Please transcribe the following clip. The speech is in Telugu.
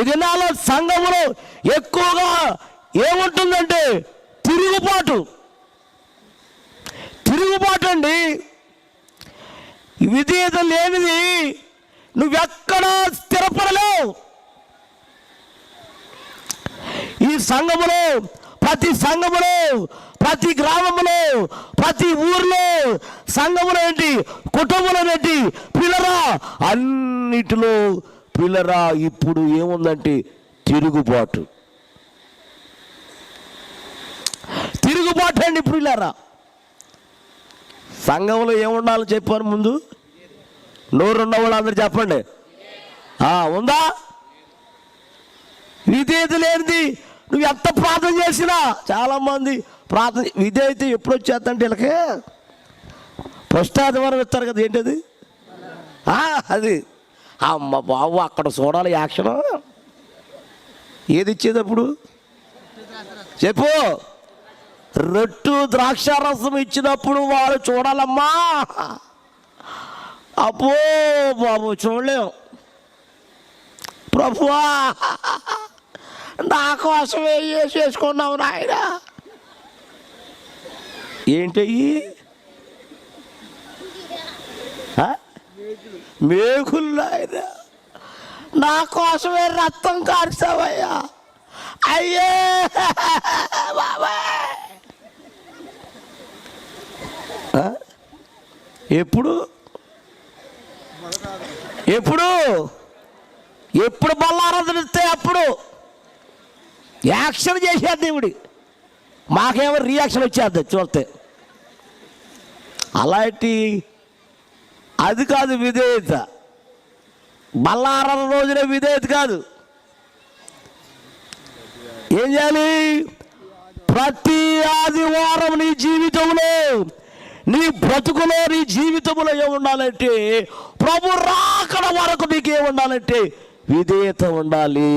ఈ దినాల్లో సంఘములో ఎక్కువగా ఏముంటుందంటే తిరుగుబాటు అండి. విధేయత లేనిది నువ్వెక్కడా స్థిరపడలేవు. ఈ సంఘములో, ప్రతి సంఘములో, ప్రతి గ్రామంలో, ప్రతి ఊర్లో, సంఘములో ఏంటి, కుటుంబంలో ఏంటి, పిల్లరా, అన్నిటిలో పిల్లరా ఇప్పుడు ఏముందంటే తిరుగుబాటు అండి. పిల్లరా, సంఘంలో ఏముండాలో చెప్పాను ముందు. నోరున్న వాళ్ళు అందరు చెప్పండి. ఉందా? విధేయత లేనిది నువ్వు ఎంత ప్రార్థన చేసినా, చాలామంది ప్రార్థన విధేయత ఎప్పుడు వచ్చేద్దంటే వీళ్ళకి ఫస్ట్ ఆదివారం ఇస్తారు కదా, ఏంటది అది. అమ్మ బాబు అక్కడ చూడాలి యాక్షన్. ఏది ఇచ్చేటప్పుడు చెప్పు. రొట్టు ద్రాక్షారసం ఇచ్చినప్పుడు వాళ్ళు చూడాలమ్మా. అబ్బో బాబు చూడలేం. ప్రభువా నా కోసమే చేసుకున్నావు నాయన. ఏంటయ్యి? మేకులు నాయన, నా కోసమే రక్తం కార్చావయ్యా. అయ్యే బాబాయ్. ఎప్పుడు బల్లారాధన ఇస్తే అప్పుడు యాక్షన్ చేసేది దేవుడి. మాకేమో రియాక్షన్ వచ్చేది చూస్తే. అలాంటి అది కాదు విధేయత. బల్లారాధన రోజునే విధేయత కాదు. ఏం చేయాలి? ప్రతి ఆదివారం నీ జీవితంలో, నీ బ్రతుకులో, నీ జీవితంలో ఏముండాలంటే, ప్రభు రాకడ వరకు నీకేముండాలంటే విధేయత ఉండాలి.